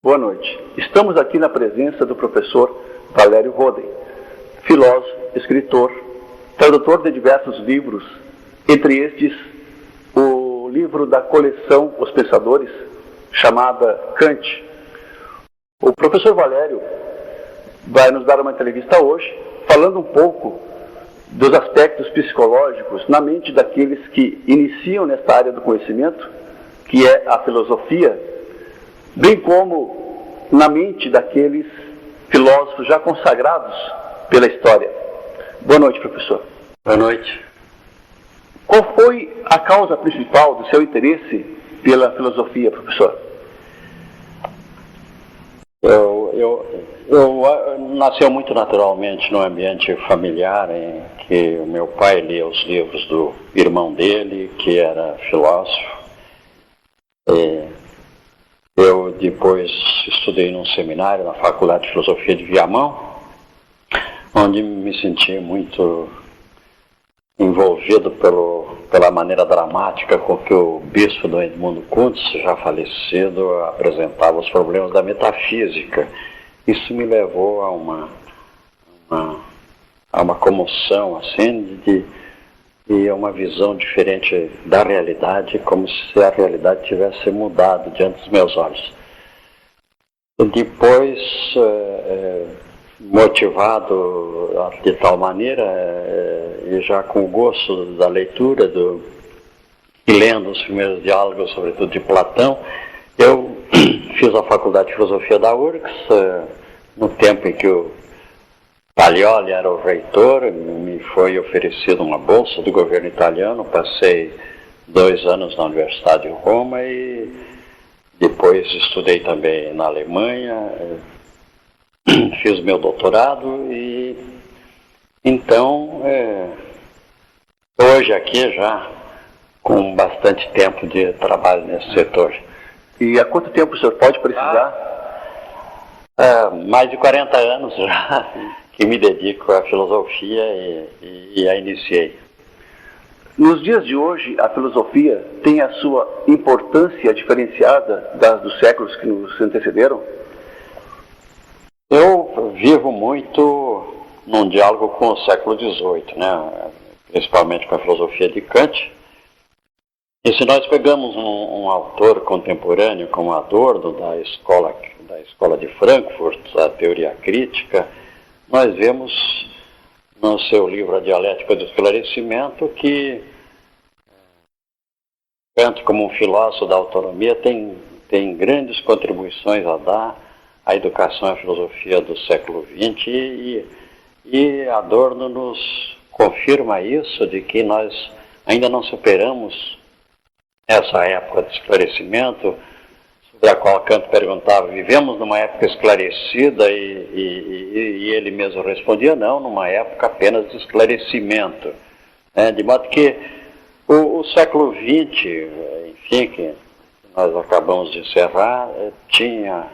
Boa noite. Estamos aqui na presença do professor Valério Roden, filósofo, escritor, tradutor de diversos livros, entre estes o livro da coleção Os Pensadores, chamada Kant. O professor Valério vai nos dar uma entrevista hoje, falando um pouco dos aspectos psicológicos na mente daqueles que iniciam nesta área do conhecimento, que é a filosofia, bem como na mente daqueles filósofos já consagrados pela história. Boa noite, professor. Boa noite. Qual foi a causa principal do seu interesse pela filosofia, professor? Eu nasceu muito naturalmente no ambiente familiar em que o meu pai lia os livros do irmão dele, que era filósofo. Eu depois estudei num seminário na Faculdade de Filosofia de Viamão, onde me senti muito envolvido pela maneira dramática com que o bispo Dom Edmundo Kuntz, já falecido, apresentava os problemas da metafísica. Isso me levou a uma comoção, assim, e uma visão diferente da realidade, como se a realidade tivesse mudado diante dos meus olhos. Depois, motivado de tal maneira, e já com o gosto da leitura e lendo os primeiros diálogos, sobretudo de Platão, eu fiz a Faculdade de Filosofia da URGS, no tempo em que o Paglioli era o reitor. Me foi oferecida uma bolsa do governo italiano, passei 2 anos na Universidade de Roma e depois estudei também na Alemanha, fiz meu doutorado e então hoje aqui já com bastante tempo de trabalho nesse setor. E há quanto tempo o senhor pode precisar? Mais de 40 anos já que me dedico à filosofia e a iniciei. Nos dias de hoje, a filosofia tem a sua importância diferenciada das dos séculos que nos antecederam? Eu vivo muito num diálogo com o século XVIII, né? Principalmente com a filosofia de Kant. E se nós pegamos um autor contemporâneo como Adorno, da escola de Frankfurt, a teoria crítica, nós vemos no seu livro A Dialética do Esclarecimento que Kant, como um filósofo da autonomia, tem grandes contribuições a dar à educação e à filosofia do século XX e Adorno nos confirma isso, de que nós ainda não superamos essa época de esclarecimento, sobre a qual Kant perguntava: vivemos numa época esclarecida? E ele mesmo respondia: não, numa época apenas de esclarecimento. De modo que o século XX, enfim, que nós acabamos de encerrar, tinha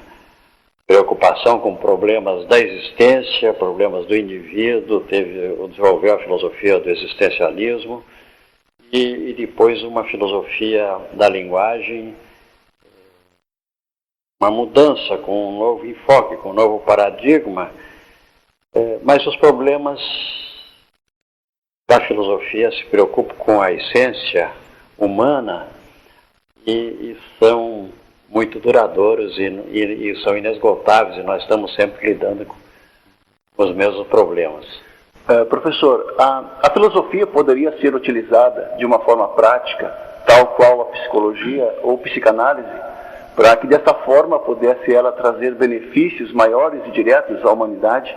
preocupação com problemas da existência, problemas do indivíduo, desenvolveu a filosofia do existencialismo e depois uma filosofia da linguagem, uma mudança com um novo enfoque, com um novo paradigma, mas os problemas da filosofia se preocupam com a essência humana e são muito duradouros e são inesgotáveis, e nós estamos sempre lidando com os mesmos problemas. Professor, a filosofia poderia ser utilizada de uma forma prática, tal qual a psicologia ou psicanálise, para que dessa forma pudesse ela trazer benefícios maiores e diretos à humanidade?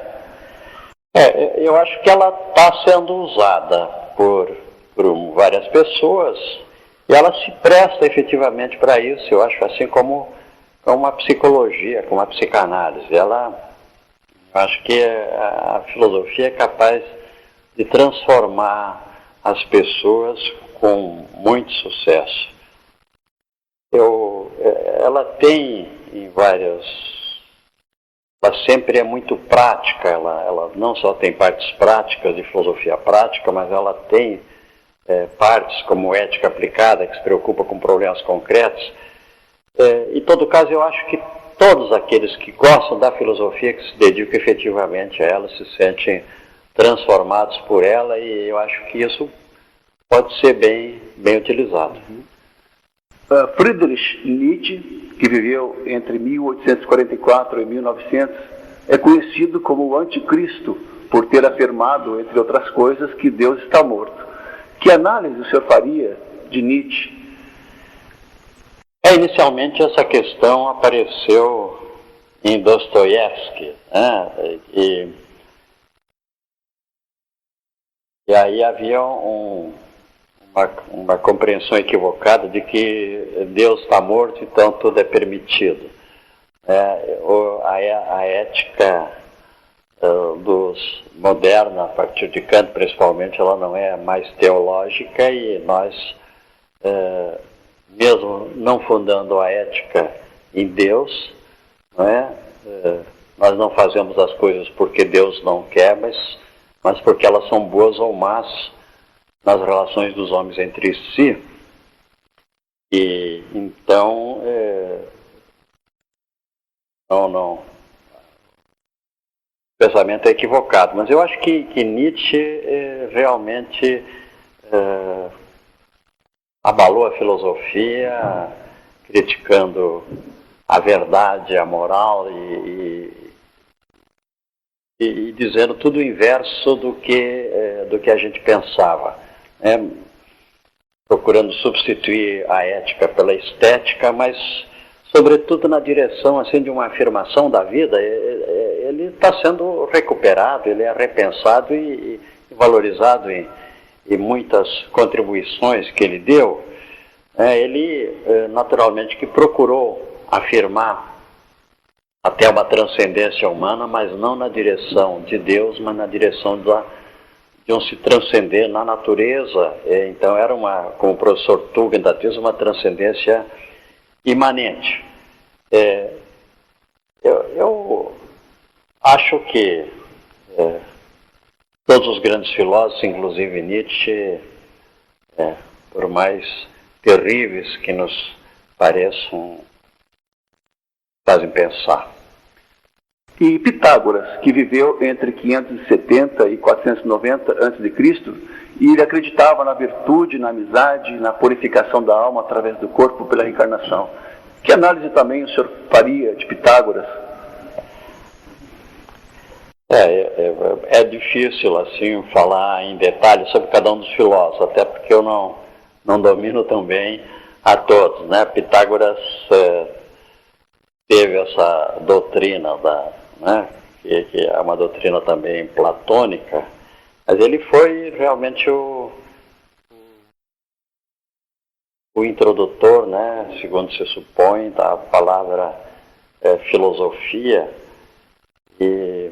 Eu acho que ela está sendo usada por várias pessoas e ela se presta efetivamente para isso. Eu acho assim como a psicologia, como a psicanálise. Acho que a filosofia é capaz de transformar as pessoas com muito sucesso. Ela tem ela sempre é muito prática, ela não só tem partes práticas de filosofia prática, mas ela tem partes como ética aplicada, que se preocupa com problemas concretos. Em todo caso, eu acho que todos aqueles que gostam da filosofia, que se dedicam efetivamente a ela, se sentem transformados por ela, e eu acho que isso pode ser bem utilizado. Friedrich Nietzsche, que viveu entre 1844 e 1900, é conhecido como o anticristo por ter afirmado, entre outras coisas, que Deus está morto. Que análise o senhor faria de Nietzsche? Inicialmente essa questão apareceu em Dostoiévski, né? E aí havia uma compreensão equivocada de que Deus está morto, então tudo é permitido. A ética moderna, a partir de Kant principalmente, ela não é mais teológica, e nós, mesmo não fundando a ética em Deus, nós não fazemos as coisas porque Deus não quer, mas porque elas são boas ou más nas relações dos homens entre si. E então, o pensamento é equivocado, mas eu acho que Nietzsche realmente abalou a filosofia, criticando a verdade, a moral e dizendo tudo o inverso do que a gente pensava, procurando substituir a ética pela estética, mas sobretudo na direção assim de uma afirmação da vida. Ele está sendo recuperado, ele é repensado e valorizado em muitas contribuições que ele deu. Ele naturalmente que procurou afirmar até uma transcendência humana, mas não na direção de Deus, mas na direção de um se transcender na natureza. Então era como o professor Tugendhat diz, uma transcendência imanente. Eu acho que todos os grandes filósofos, inclusive Nietzsche, por mais terríveis que nos pareçam, fazem pensar. E Pitágoras, que viveu entre 570 e 490 a.C., e ele acreditava na virtude, na amizade, na purificação da alma através do corpo pela reencarnação. Que análise também o senhor faria de Pitágoras? É difícil assim falar em detalhes sobre cada um dos filósofos, até porque eu não domino tão bem a todos, né? Pitágoras teve essa doutrina que é uma doutrina também platônica, mas ele foi realmente o introdutor, né, segundo se supõe, da palavra filosofia, e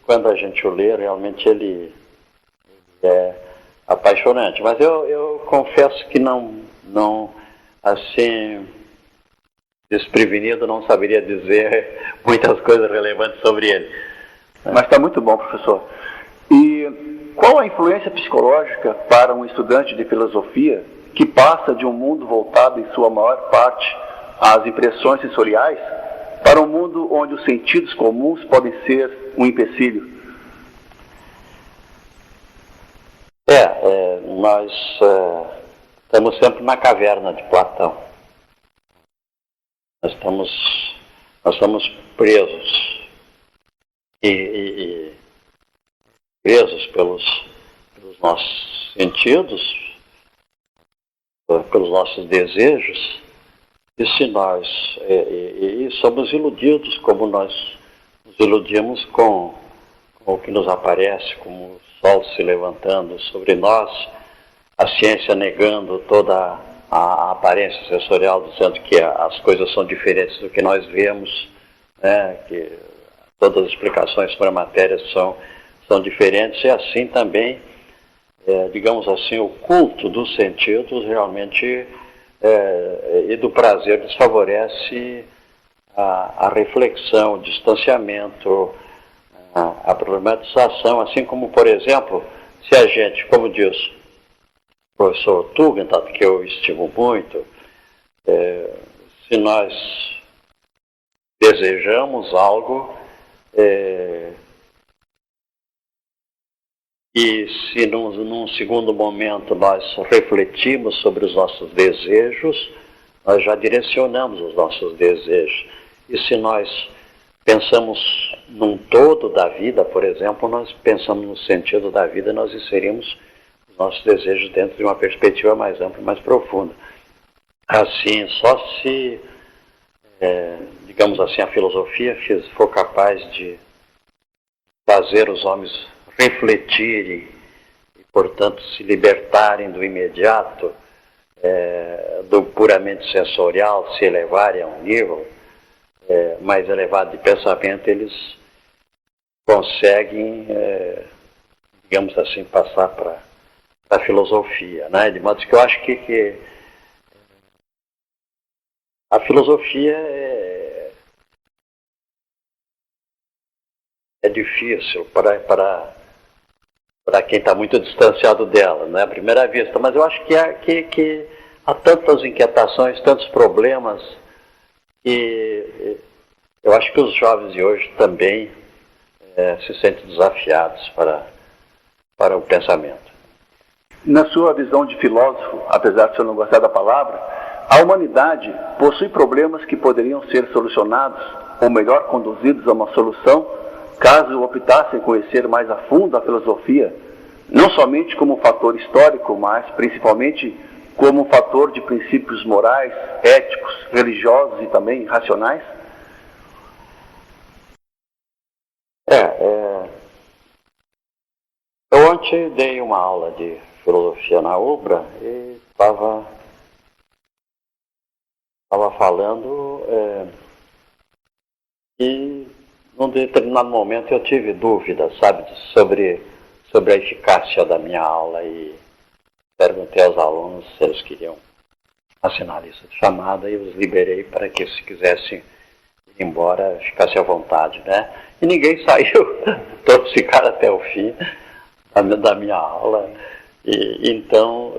quando a gente o lê, realmente ele é apaixonante. Mas eu confesso que não assim, desprevenido, não saberia dizer muitas coisas relevantes sobre ele. Mas está muito bom, professor. E qual a influência psicológica para um estudante de filosofia que passa de um mundo voltado, em sua maior parte, às impressões sensoriais, para um mundo onde os sentidos comuns podem ser um empecilho? Nós estamos sempre na caverna de Platão. Nós estamos presos e presos pelos nossos sentidos, pelos nossos desejos, e se nós somos iludidos, como nós nos iludimos com o que nos aparece, como o sol se levantando sobre nós, a ciência negando toda a aparência sensorial, dizendo que as coisas são diferentes do que nós vemos, né, que todas as explicações para a matéria são diferentes, e assim também, digamos assim, o culto dos sentidos realmente e do prazer desfavorece a reflexão, o distanciamento, a problematização, assim como, por exemplo, se a gente, como diz o professor Tugendhat, que eu estimo muito, se nós desejamos algo, e se num segundo momento nós refletimos sobre os nossos desejos, nós já direcionamos os nossos desejos. E se nós pensamos num todo da vida, por exemplo, nós pensamos no sentido da vida, nós inserimos os nossos desejos dentro de uma perspectiva mais ampla, mais profunda. Assim, só se, digamos assim, a filosofia for capaz de fazer os homens refletirem e, portanto, se libertarem do imediato, do puramente sensorial, se elevarem a um nível mais elevado de pensamento, eles conseguem, digamos assim, passar para a filosofia, né? De modo que eu acho que a filosofia é difícil para quem está muito distanciado dela, né, à primeira vista, mas eu acho que há tantas inquietações, tantos problemas, que eu acho que os jovens de hoje também se sentem desafiados para o pensamento. Na sua visão de filósofo, apesar de o senhor não gostar da palavra, a humanidade possui problemas que poderiam ser solucionados, ou melhor, conduzidos a uma solução, caso optassem conhecer mais a fundo a filosofia, não somente como um fator histórico, mas principalmente como um fator de princípios morais, éticos, religiosos e também racionais? Eu ontem dei uma aula de filosofia na UBRA e estava falando e num determinado momento eu tive dúvidas, sabe, sobre a eficácia da minha aula, e perguntei aos alunos se eles queriam assinar a lista de chamada e os liberei para que, se quisessem ir embora, ficasse à vontade, né? E ninguém saiu, todos ficaram até o fim da minha aula. E então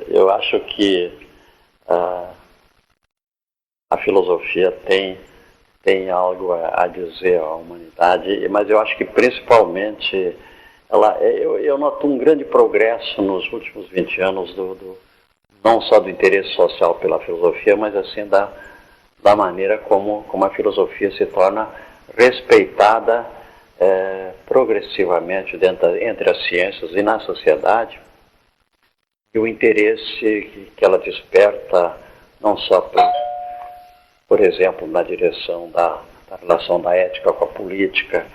eu acho que a filosofia tem algo a dizer à humanidade, mas eu acho que principalmente eu noto um grande progresso nos últimos 20 anos, não só do interesse social pela filosofia, mas assim da maneira como a filosofia se torna respeitada progressivamente entre as ciências e na sociedade, e o interesse que ela desperta não só por exemplo, na direção da relação da ética com a política,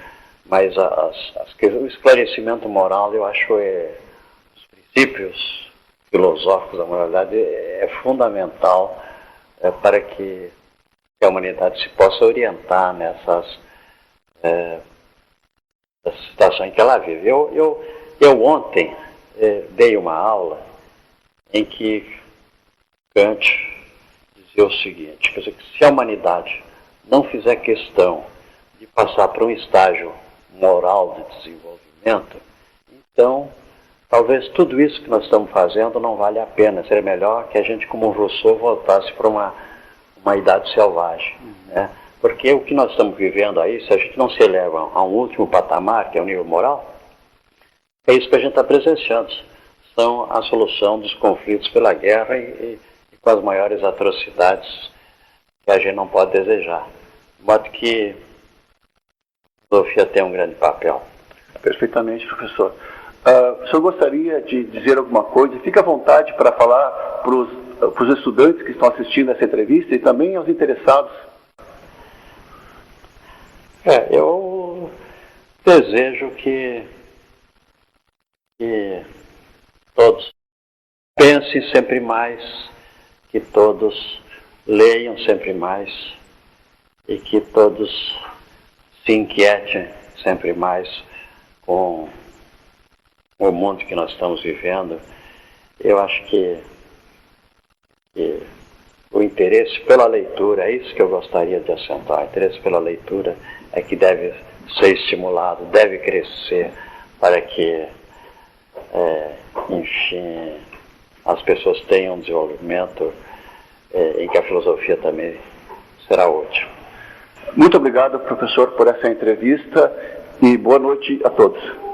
mas o esclarecimento moral, eu acho, os princípios filosóficos da moralidade é fundamental para que a humanidade se possa orientar nessas situações em que ela vive. Eu ontem dei uma aula em que Kant dizia o seguinte, quer dizer, que se a humanidade não fizer questão de passar para um estágio moral de desenvolvimento, então talvez tudo isso que nós estamos fazendo não vale a pena. Seria melhor que a gente, como Rousseau, voltasse para uma idade selvagem, né? Porque o que nós estamos vivendo aí, se a gente não se eleva a um último patamar, que é o nível moral, é isso que a gente está presenciando. São a solução dos conflitos pela guerra e com as maiores atrocidades que a gente não pode desejar. De modo que a filosofia tem um grande papel. Perfeitamente, professor. O senhor gostaria de dizer alguma coisa? Fique à vontade para falar para os estudantes que estão assistindo essa entrevista e também aos interessados. Eu desejo que todos pensem sempre mais, que todos leiam sempre mais e que todos se inquietem sempre mais com o mundo que nós estamos vivendo. Eu acho que o interesse pela leitura, é isso que eu gostaria de acentuar. O interesse pela leitura é que deve ser estimulado, deve crescer para que, enfim, as pessoas tenham um desenvolvimento em que a filosofia também será útil. Muito obrigado, professor, por essa entrevista e boa noite a todos.